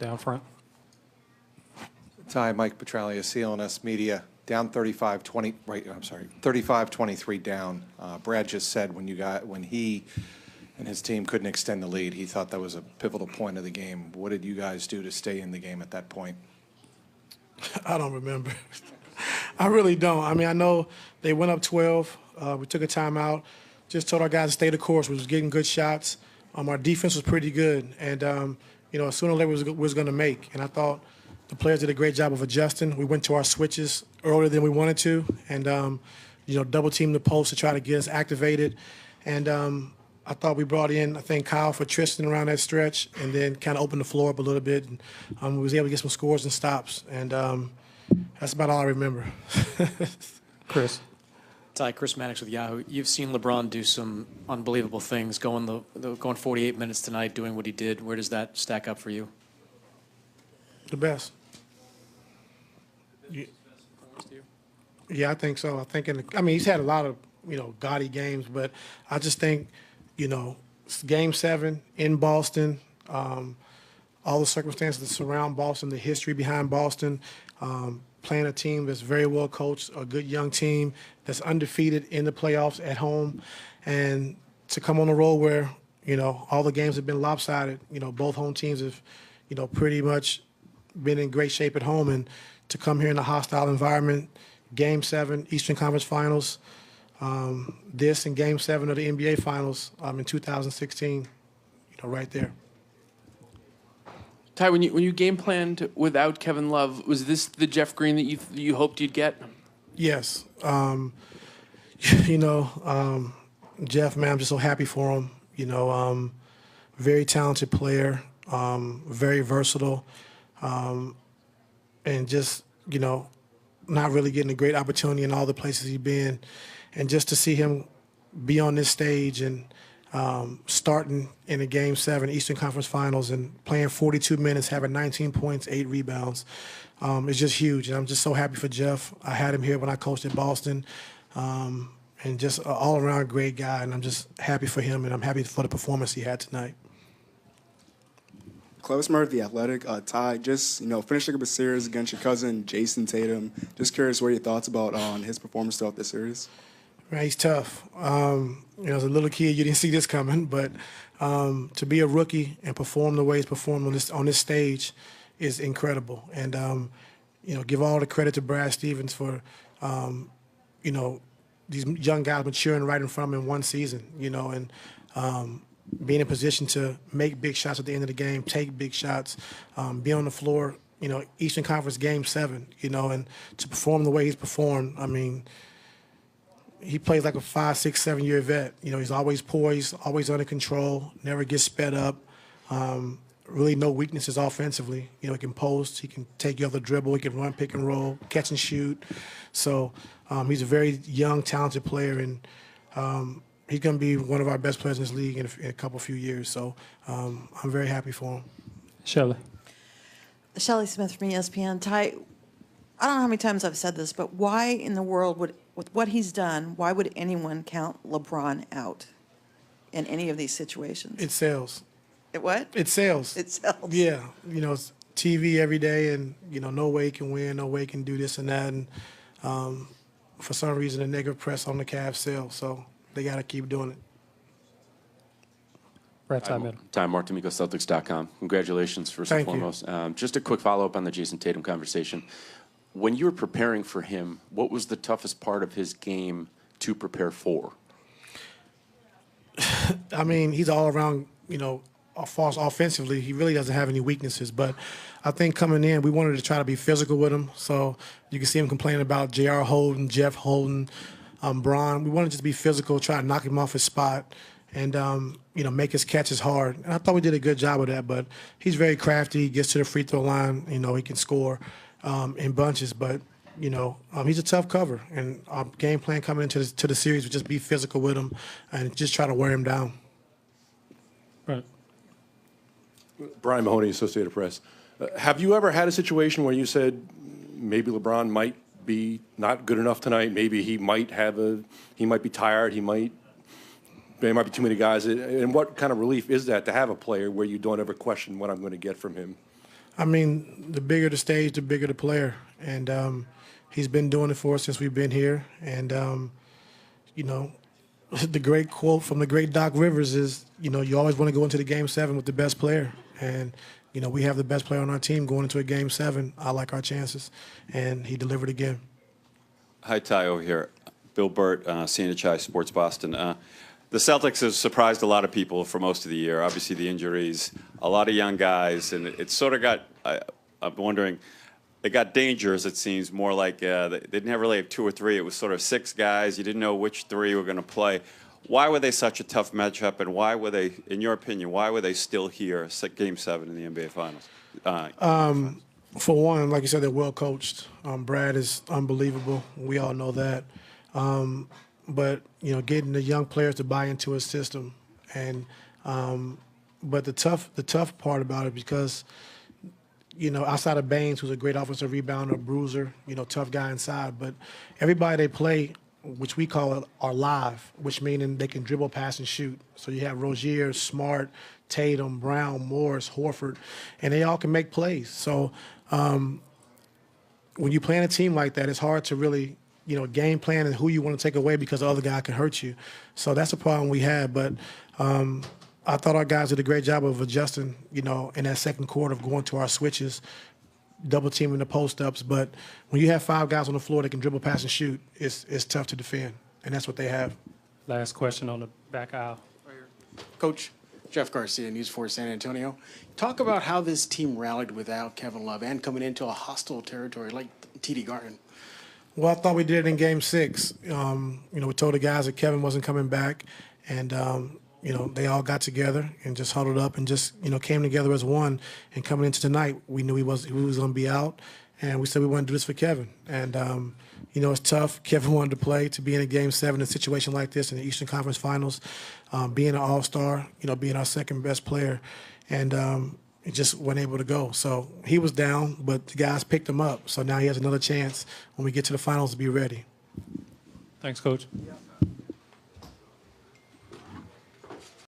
down front. Ty, Mike Petralia, CLNS Media, down 35-20. Right, I'm sorry, 35-23 down. Brad just said when he and his team couldn't extend the lead, he thought that was a pivotal point of the game. What did you guys do to stay in the game at that point? I don't remember. I really don't. I mean, I know they went up 12. We took a timeout. Just told our guys to stay the course. We was getting good shots. Our defense was pretty good, and sooner or later we was going to make. And I thought the players did a great job of adjusting. We went to our switches earlier than we wanted to, and double teamed the post to try to get us activated. And I thought we brought in, I think, Kyle for Tristan around that stretch, and then kind of opened the floor up a little bit. And we was able to get some scores and stops, and that's about all I remember. Chris. Ty, Chris Mannix with Yahoo. You've seen LeBron do some unbelievable things, going 48 minutes tonight, doing what he did. Where does that stack up for you? The best. Yeah, I think so. I think he's had a lot of gaudy games, but I just think Game 7 in Boston, all the circumstances that surround Boston, the history behind Boston, playing a team that's very well coached, a good young team that's undefeated in the playoffs at home, and to come on a roll where all the games have been lopsided. Both home teams have pretty much been in great shape at home, and to come here in a hostile environment, Game 7, Eastern Conference Finals, this and Game 7 of the NBA Finals in 2016, right there. Ty, when you game planned without Kevin Love, was this the Jeff Green that you hoped you'd get? Yes. Jeff, man, I'm just so happy for him. Very talented player, very versatile, and just, not really getting a great opportunity in all the places he's been. And just to see him be on this stage and starting in a Game 7 Eastern Conference Finals and playing 42 minutes, having 19 points, 8 rebounds, is just huge. And I'm just so happy for Jeff. I had him here when I coached at Boston, and just an all-around great guy. And I'm just happy for him, and I'm happy for the performance he had tonight. Close Murphy, Athletic. Ty, just finishing up a series against your cousin Jason Tatum. Just curious, what are your thoughts about on his performance throughout this series? Man, he's tough. As a little kid, you didn't see this coming, but to be a rookie and perform the way he's performed on this stage is incredible. And give all the credit to Brad Stevens for these young guys maturing right in front of him in one season. And being in position to make big shots at the end of the game, take big shots, be on the floor. Eastern Conference Game 7. And to perform the way he's performed, I mean. He plays like a 5, 6, 7-year vet. He's always poised, always under control, never gets sped up. Really no weaknesses offensively. He can post, he can take you off the dribble, he can run pick and roll, catch and shoot. So he's a very young, talented player, and he's going to be one of our best players in this league in a few years. So I'm very happy for him. Shelley. Shelley Smith from ESPN. Ty, I don't know how many times I've said this, but why in the world with what he's done, why would anyone count LeBron out in any of these situations? It sells. It what? It sells. It sells. Yeah. It's TV every day, and, no way he can win, no way he can do this and that. And for some reason, the negative press on the Cavs sells, so they got to keep doing it. Brad, time Martimico, Celtics.com. Congratulations, first and foremost. Just a quick follow-up on the Jason Tatum conversation. When you were preparing for him, what was the toughest part of his game to prepare for? I mean, he's all around, offensively. He really doesn't have any weaknesses. But I think coming in, we wanted to try to be physical with him. So you can see him complaining about J.R. Holden, Jeff Holden, Bron. We wanted to just be physical, try to knock him off his spot, and, make his catches hard. And I thought we did a good job of that. But he's very crafty. He gets to the free throw line. He can score. In bunches, but he's a tough cover, and our game plan coming into the series would just be physical with him and just try to wear him down. Right. Brian Mahoney, Associated Press. Have you ever had a situation where you said maybe LeBron might be not good enough tonight? Maybe he might be tired. There might be too many guys. And what kind of relief is that to have a player where you don't ever question what I'm going to get from him? I mean, the bigger the stage, the bigger the player. And he's been doing it for us since we've been here. And, you know, the great quote from the great Doc Rivers is, you know, you always want to go into the Game 7 with the best player. And, you know, we have the best player on our team going into a Game 7. I like our chances. And he delivered again. Hi, Ty, over here. Bill Burt, CNHI Sports Boston. The Celtics have surprised a lot of people for most of the year. Obviously, the injuries, a lot of young guys, and it sort of got, I'm wondering, it got dangerous, it seems, more like they didn't really have 2 or 3. It was sort of 6 guys. You didn't know which 3 were going to play. Why were they such a tough matchup, and why were they, in your opinion, why were they still here, Game 7 in the NBA Finals? For one, like you said, they're well coached. Brad is unbelievable. We all know that. But, you know, getting the young players to buy into a system. And but the tough part about it, because, you know, outside of Baines, who's a great offensive rebounder, bruiser, you know, tough guy inside, but everybody they play, which we call it, are live, which meaning they can dribble, pass, and shoot. So you have Rozier, Smart, Tatum, Brown, Morris, Horford, and they all can make plays. So when you play in a team like that, it's hard to really, you know, game plan and who you want to take away because the other guy can hurt you. So that's a problem we had. But I thought our guys did a great job of adjusting, you know, in that second quarter of going to our switches, double teaming the post-ups. But when you have 5 guys on the floor that can dribble, pass, and shoot, it's tough to defend. And that's what they have. Last question on the back aisle. Coach Jeff Garcia, News 4 San Antonio. Talk about how this team rallied without Kevin Love and coming into a hostile territory like TD Garden. Well, I thought we did it in Game 6. You know, we told the guys that Kevin wasn't coming back, and you know, they all got together and just huddled up and just, you know, came together as one. And coming into tonight, we knew he was going to be out, and we said we want to do this for Kevin. And you know, it's tough. Kevin wanted to play, to be in a Game 7 in a situation like this in the Eastern Conference Finals, being an All-Star, you know, being our second best player, and he just wasn't able to go. So he was down, but the guys picked him up. So now he has another chance when we get to the finals to be ready. Thanks, Coach. Yeah.